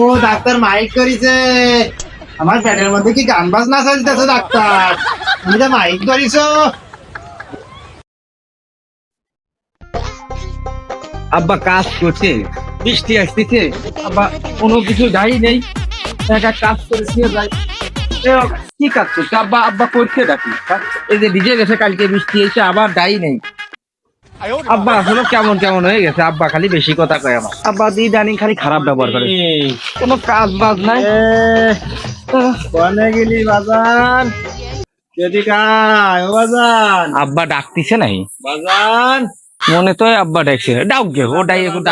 ও doctor mic করিছে, আমার পেটের মধ্যে কি গান বাজনা চলতেছে ডাক্তার? তুমি যে মাইক করিছ। আব্বা কাজ করছে, বৃষ্টি আসতেছে, আব্বা কোনো কিছু যাই নেই, একটা কাজ করেছি যাই। কি কাজ করছে আব্বা? আব্বা করছে ডাকি, এই যে ভিজে গেছে, কালকে বৃষ্টি এসে আবার দায়ী নেই। আব্বা আসলে কেমন কেমন হয়ে গেছে, আব্বা খালি বেশি কথা কয় আমার। আব্বা ইদানিং খালি খারাপ ব্যবহার করে, কোনো কাজ বাজ নাই। কোনে গেলি বাজান? ও বাজান, আব্বা ডাকতিছে নাই বাজান মনে তো হয়, আব্বা ডাকছে, ডাক গে ও ডাই কোনো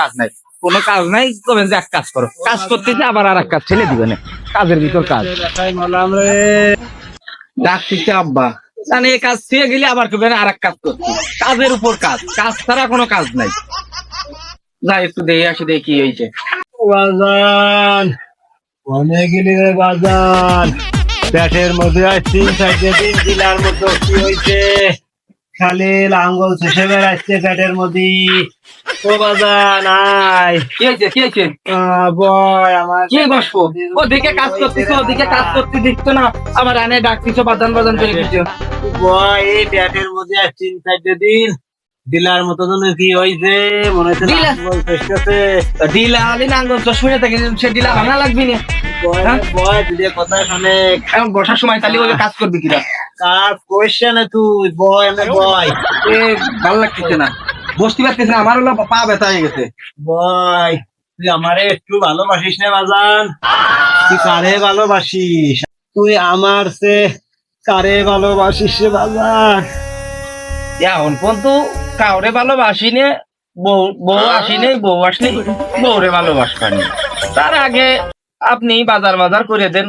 কাজ নাই, কোনো কাজ নাই। করবেন যে এক কাজ করো, কাজ করতেছে আবার আর এক কাজ ছেলে দিবে না, কাজের ভিতর কাজ। বললাম রে, ডাকতেছে আব্বা, জানি এই কাজ ছুঁয়ে গেলে আবার করবেন আর এক কাজ করতে, কাজের উপর কাজ, কাজ ছাড়া কোনো কাজ নাই। যাই একটু দেখে আসি, দেখি কি হয়েছে। বাজান কোনে গেলি রে বাজান? পেটের মধ্যে আজ 3-4 দিন দিলার মতো কি হয়েছে? খালি লাঙ্গল শেষে বেড়াচ্ছে পেটের মধ্যে। ও বাজান আয়। কি হয়েছে, কি হয়েছে? বয় আমার কি বসবো? ওদিকে কাজ করতেছো, ওদিকে কাজ করতে দিচ্ছ না, আবার আনে ডাকতেছো, বাদান বাদান করে দিচ্ছ। বয় এই পেটের মধ্যে আজ 3-4 দিন দিলার মতো যেন কি হয়েছে, মনে হচ্ছে ডিলা? লাঙ্গল শেষে। ডিলা আলি নাঙ্গল চশমিনে থেকে সে ডিলা ভাঙা লাগবি না। হ্যাঁ? বয় দিদি কথা শুনে এখন বসার সময় তাহলে ওই কাজ করবি কিনা? কাজ করছে না তুই, বয় আমি বয়। এ ভালো লাগতেছে না, বসতে পারতেছে না, আমার হলো পা ব্যথা হয়ে গেছে। বয় তুই আমারে একটু ভালোবাসিস না বাজান? তুই কারে ভালোবাসিস? তুই আমার সে কারে ভালোবাসিস রে বাজান? এখন পর্যন্ত কাউরে ভালোবাসি নে, বউ আসিনি, বউ আসনি, বউরে ভালোবাসবানি। তার আগে আপনি বাজার বাজার করে দেন,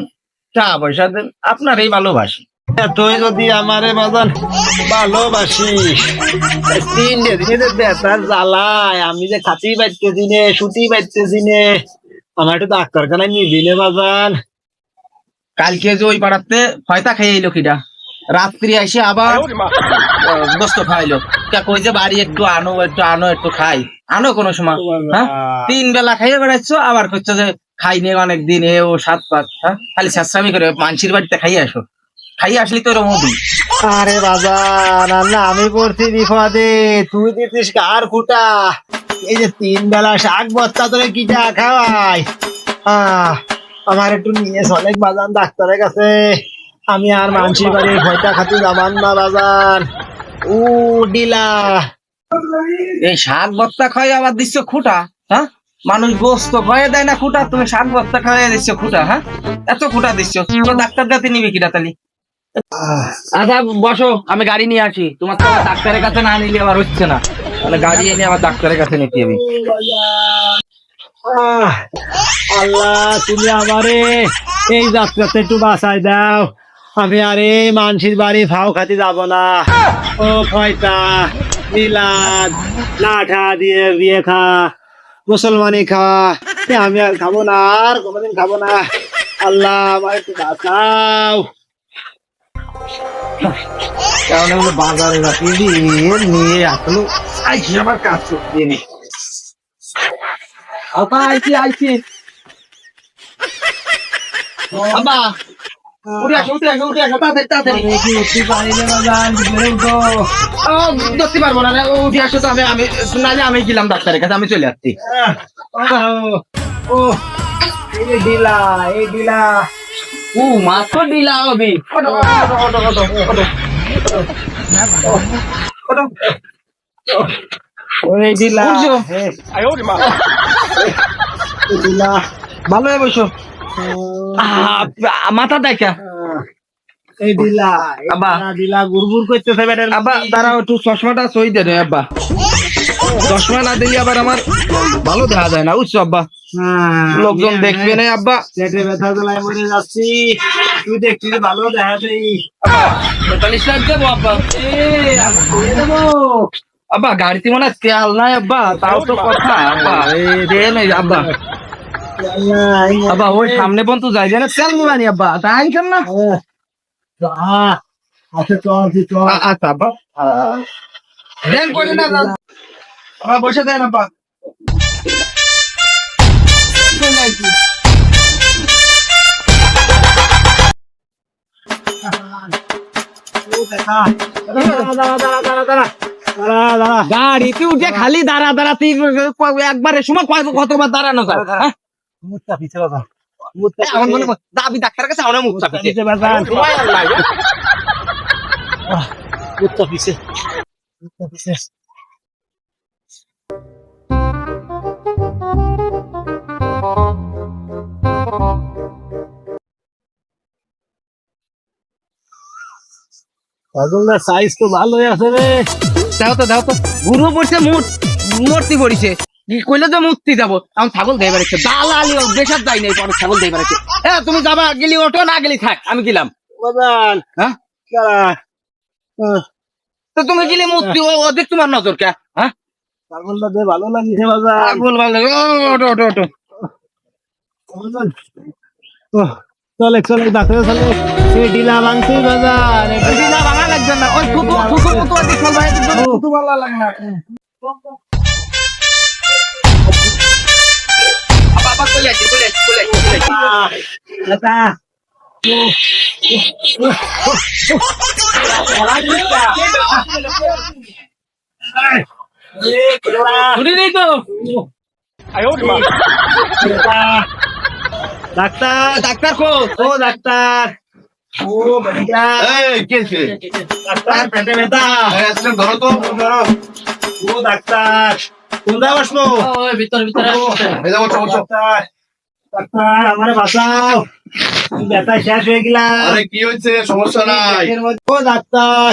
টাকা পয়সা দেন, আপনারই ভালোবাসি। তুই যদি আমারে বাজান ভালোবাসিস, 3 দিনে ব্যথার জ্বালায় আমি যে খাতি বাইতেছি নে, সুতি বাইতেছি নে, আমার একটু ডাক্তারখানায় নিবি নে বাজান? কালকে যে ওই পাড়াতে হয়তা খাইয়ে এলো কিটা, রাত্রি এসে আবার গোস্ত খাইলো। কই যে বাড়ি একটু আনো, একটু আনো, একটু খাই, আনো কোনো সময়। হ্যাঁ, 3 বেলা খাইয়ে বেড়াচ্ছ, আবার করছো যে খাইনি অনেকদিন, এ ও 7-5। হ্যাঁ, খালি শেষরামি করে মানসির বাড়িতে খাইয়ে আসো, খাইয়ে আসলি তো এরকম হবি। আরে বাজান, না আমি পড়ছি বিপদে, তুই দিতিস কার খুঁটা? এই যে 3 বেলা শাক বস্তা তোরে কিটা খাওয়াই। আমার একটু নিয়ে চলে বাজান ডাক্তারের কাছে, আমি আর মানসির বাড়ি ভয়টা খাতি যাবান না বাজান। ও ডিলা, এই শাক ভর্তা খাই আবার দিচ্ছ খুঁটা? হ্যাঁ, মানুষ গোস্ত খাইয়ে দেয় না খুঁটা, তুমি শাক ভর্তা খাইয়ে দিচ্ছ খুঁটা? হ্যাঁ, এত খুঁটা দিচ্ছ, ডাক্তার দাতে নিবি কিনা তালি? আচ্ছা বসো, আমি গাড়ি নিয়ে আসি, তোমার তো আবার ডাক্তারের কাছে না নিলে আবার হচ্ছে না, তাহলে গাড়ি এনে আবার ডাক্তারের কাছে নিতে হবে। আল্লাহ তুমি আমারে এই যাত্রাতে একটু বাঁচাই দাও, আমি আর এই মানসির বাড়ি ফাও খাতি যাব না। ও খয়তা মিলাদ লাঠা দিয়ে বিয়ে খা, মুসলমানি খা, আমি আর খাবো না, আর কোনোদিন খাবো না। আল্লাহ আমার একটু বাঁচাও। কারণ এগুলো বাজারে নিয়ে আসলো, আইসি আমার কাজ করতে নি। আপা আইসি, আইসি আব্বা, উঠে আসো, উঠে আসো, উঠে আসো, তাড়াতাড়ি তাড়াতাড়ি। ধরতে পারবো না, উঠে আসো তো, আমি নাহলে আমি গেলাম ডাক্তারের কাছে, আমি চলে আসছি। ও এই ডিলা, এই ডিলা, ও মাত্র ডিলা হবে। ওই ডিলা, ডিলা ভালো হয়ে বসো, মাথা দেখা। এই ডিলা, আব্বা ডিলা গুড়গুড় করতেছে বেটার। আব্বা দাঁড়াও, একটু চশমাটা সই দেন আব্বা, চশমা না দিলে আবার আমার ভালো দেখা যায় না, বুঝছো আব্বা? লোকজন দেখবে না আব্বা, পেটে ব্যথা জ্বালায় মরে যাচ্ছি, তুই দেখছিস ভালো দেখা দেই। 45 লাখ দেবো আব্বা। দেবো আব্বা গাড়িতে মনে হয় তেল নাই আব্বা, তাও তো কথা আব্বা, দেন এই আব্বা। আব্বা ওই সামনে পর্যন্ত যাই না, তেল নিবানি আব্বা, তাই কেন না? আচ্ছা চল চল। আচ্ছা আব্বা, দেন করে না আব্বা, বসে দেন আব্বা। গাড়িতে উঠে খালি দাঁড়া দাঁড়াতে একবারে সময় কতবার দাঁড়ানো যায় হ্যাঁ? আমার মনে হয় দাবি ডাক্তারের কাছে আমার মুখ চাপিছে সময় আর নাই, সাইজ তো ভালোই আছে রে। দাও তো ঘুরো পড়ছে মূর্তি পড়িছে কইলে তো মূর্তি যাবো এখন ছাগল দিয়ে বেড়াচ্ছে দালালি বেশার যাই নাই পরে ছাগল দিয়ে বেড়াচ্ছে হ্যাঁ তুমি যাবা গেলি ওঠো না গেলি থাক আমি গেলাম বাজান হ্যাঁ তো তুমি গেলে মূর্তি অধিক তোমার নজর কে হ্যাঁ ছাগলটা দে ভালো লাগিছে বাজান। ছাগল ভালো ওঠো চলে ডাক্তার চলে এই ডিলা ভাঙছি বাজার। দিনা ভাঙা লাগবে না ওই ফুটো মতো অধিক ফল ভাই ফুটো ভালো লাগে না আবার চলে আসি শুনি নেই তো ডাক্তার কো ও ডাক্তার ও বড়িয়া ডাক্তার পেটে ব্যথা ধরো ও ডাক্তার কোনটা বসবো ভিতরে ডাক্তার আমারে বাঁচাও ব্যথা শেষ হয়ে গেলাম। আরে কি হয়েছে? সমস্যা নাই। ও ডাক্তার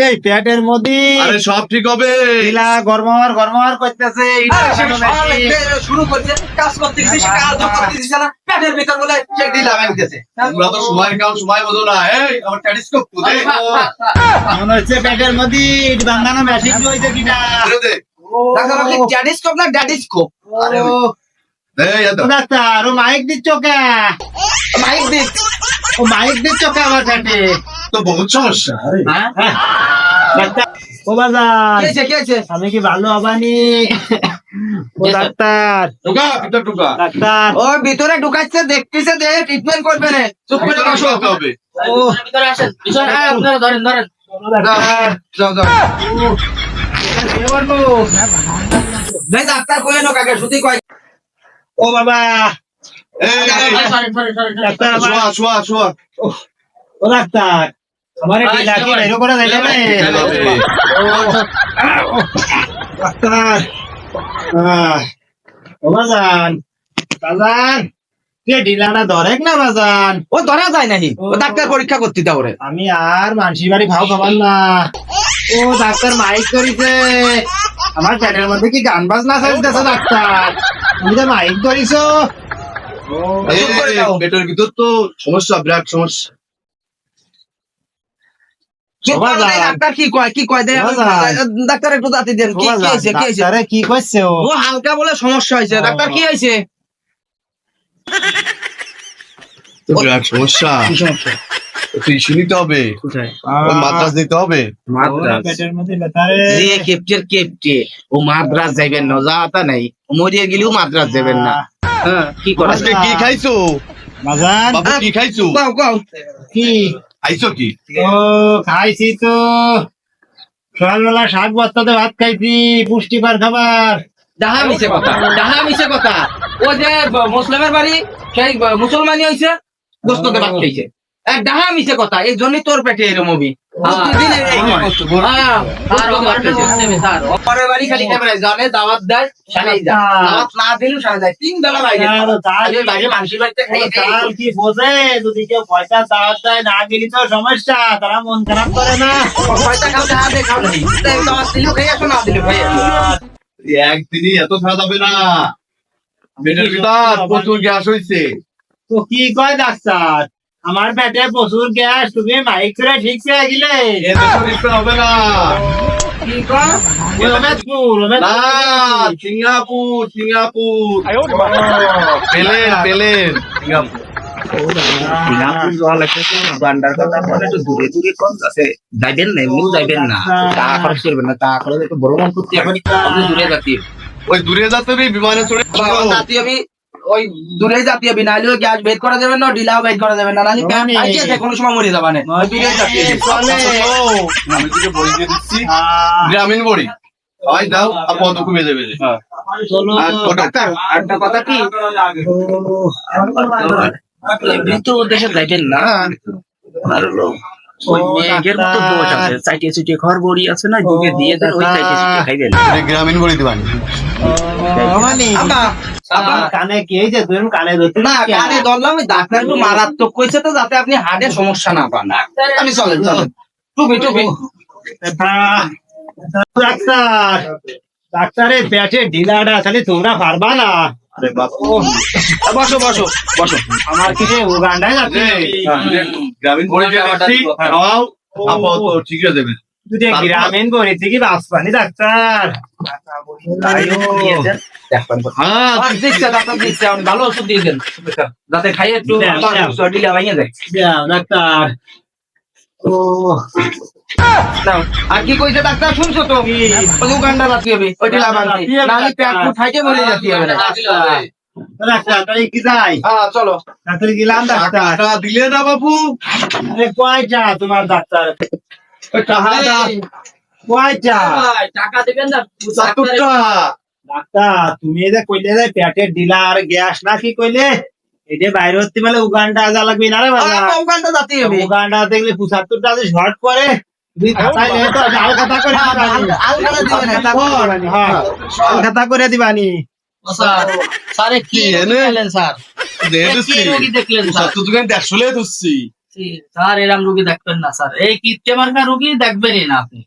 এই পেটের মধ্যে আরে সব ঠিক হবে। ঢিলা গরমর করতেছে শুরু করছে কাজ করতে না পেটের ভিতর বলে সে ঢিলা ভাঙতেছে তোমরা তো সময়ের কাম সময় বোঝো না। এই আমার টেলিস্কোপ কোথায়? মনে হচ্ছে পেটের মধ্যে বাংলানো মেশিন হয়েছে কিনা। দে ডাক্তার আপনি ড্যাডিস্কোপ না ড্যাডিস্কোপ আরে এই এত ও ডাক্তার ও মাইক দিচ্ছ কে? মাইক দিক ও মাইক দিচ্ছ কে আমার পেটে? তো বহুত সমস্যা। ডাক্তার ও বাজার কে আছে আমি কি ভালো হবানি? ও ডাক্তার ঢোকা ভিতর ঢোকা। ডাক্তার ও ভিতরে ঢুকাচ্ছে দেখতেছে দে ট্রিটমেন্ট করবে না চুপ করে বসো বসতে হবে। ও ভিতরে আসেন আপনারা ধরেন যাও ডাক্তার কই না কাকে শুধু কয় ও বাবা এই ডাক্তার আমার শোয়া ও ডাক্তার আমার ঢিলা কি বের করে দিলে না? ডাক্তার ও বাজান কে ঢিলাটা ধরে না বাজান? ও ধরা যায় নাহি ও ডাক্তার পরীক্ষা করতে দাও রে আমি আর মানসি বাড়ি ভাও খাবার না। ও ডাক্তার মাইক করিছে আমার চ্যানেলের মধ্যে কি গান বাজনা চলতেছে ডাক্তার তুমি তো মাইক করিছো। এই পেটের ভিতর তো সমস্যা, বিরাট সমস্যা। ডাক্তার কি কয় দেয় ডাক্তার একটু দাঁতি দেন কি হয়েছে ডাক্তারে কি করছে ও? ও হালকা বলে সমস্যা হয়েছে ডাক্তার কি হয়েছে তো বিরাট সমস্যা। তো ইস্যু নিতে হবে, ওই মাদ্রাস দিতে হবে। পেটের মধ্যে ব্যথা রে। যে কেপটে ও মাদ্রাস যাইবেন না যাতা নাই মরিয়ে গেলেও মাদ্রাস যাবেন না হ্যাঁ কি করা আজকে কি খাইছো বাজান বাবু? কি খাইছো? কাও কি খাইছো কি? ও খাইছি তো সকালবেলা শাক ভর্তাতে ভাত খাইছি পুষ্টিকর খাবার। ডাহা মিছে কথা ও যে মুসলিমের বাড়ি সেই মুসলমানি হয়েছে গোস্ততে ভাত খাইছে ডাহা মিছে কথা এই জন্যই তোর পেটে এরম হবি বাড়ি খালি ক্যামেরায় জানে দাওয়াত দেয় সারাই যায় দাওয়াত না দিলেও সারা যায় 3 বেলা বাইরে বাইরে মানুষের বাড়িতে খাইয়ে চাল কি বোঝে? যদি কেউ পয়সা দাওয়াত দেয় না গেলি তো সমস্যা, তারা মন খারাপ করে না। পয়সা খাও যা দে খাও নাই দাওয়াত দিলেও খাই আসো না দিলেও খাই আসো একদিনই এত খাওয়া যাবে না। পেটের ভিতর প্রচুর গ্যাস হয়েছে। তো কি কয় ডাক্তার? আমার পেটে প্রচুর গ্যাস, তুমি মাইক করে ঠিক পেয়ে গেলে। এতে শরীরটা হবে না। কি কয়? রমেশপুর না, সিঙ্গাপুর পেলেন সিঙ্গাপুর। যাইবেন না এমনিও যাইবেন না টাকা খরচ করবেন না টাকা খরচ একটু বড় মন করতে এখন দূরে যাচ্ছি ওই দূরে যাতে হবে বিমানে চড়ে যাচ্ছি আমি ওই দূরে জাতীয় বি নাহলে ওই গ্যাস বের করা যাবে না ডিলাও বের করা যাবে না নাহলে প্যান আইছে যে কোনো সময় মরে যাবে না ওই দূরে জাতীয় বি। চলে আমি তোকে বড়ি দিয়ে দিচ্ছি আহ, গ্রামীণ বড়ি হয় দাও আর কত কমে যাবে চলো আর ওটা একটা কথা কি এমনি তো দেশে যাইতেন না আর হলো ওই মেঘের মতো দোষ আছে চাইতে চুটিয়ে ঘর বড়ি আছে না দুকে দিয়ে দেন ওই চাইতে চুটিয়ে খাইবেন এটা গ্রামীণ বড়ি দিবানি আব্বা আব্বা কানে কি এই যে তুমি কানে ধরতে না কানে ধরলাম ওই ডাক্তার একটু মারাত্মক কইছে তো যাতে আপনি হার্টের সমস্যা না পান আমি চলেন চলেন টুপি টুপি ডাক্তার ডাক্তারের পেটে ঢিলাটা তাহলে তোমরা পারবা না আরে বাপু বসো বসো বসো আমার কিছু উগান্ডায় যাচ্ছে গ্রামীণ বড়ি দিয়ে দিচ্ছি খাওয়াও আপাতত ঠিক হয়ে যাবে তুই গ্রামীণ করেছি কি বাঁচবানি ডাক্তার হ্যাঁ দিচ্ছে ডাক্তার দিচ্ছে আপনি ভালো ওষুধ দিয়ে দেন যাতে খাইয়ে একটু দেন, দেন। শরীরে ভাঙিয়ে যায় যাও, ডাক্তার ও নাও। আর কি কইছে ডাক্তার শুনছো তো ওই উগান্ডা জাতি হবে ওইটি লাভান্তি নাহলে পেট ফুট খাইতে মরে জাতি হবে না ডাক্তার তাই কি যাই হ্যাঁ চলো ডাক্তার গেলাম ডাক্তার টাকা দিলে না বাপু আরে কয়টা তোমার ডাক্তার ওই টাকাটা কয়টা টাকা দিবেন না 70 টাকা ডাক্তার তুমি এই যে কইলে যে পেটের ঢিলা আর গ্যাস না কি কইলে এটা বাইরে হতে মানে উগান্ডা যা লাগবে না রে বাবা উগান্ডা জাতি হবে উগান্ডা দেখলে 75 টাকা শর্ট করে দুই খাতায় নিয়ে তো আল খাতা করে দিবানি আলগাড়া দিবেন এটা হ্যাঁ আল খাতা করে দিবানি স্যার স্যারে কি কি এনে? দেখলেন স্যার দেহে কি দিচ্ছি রোগী দেখলেন স্যার 70 টাকা 150 লে দিচ্ছি স্যার এরকম রোগী দেখবেন না স্যার এই কিপটে মার্কা রোগী দেখবেনই না আপনি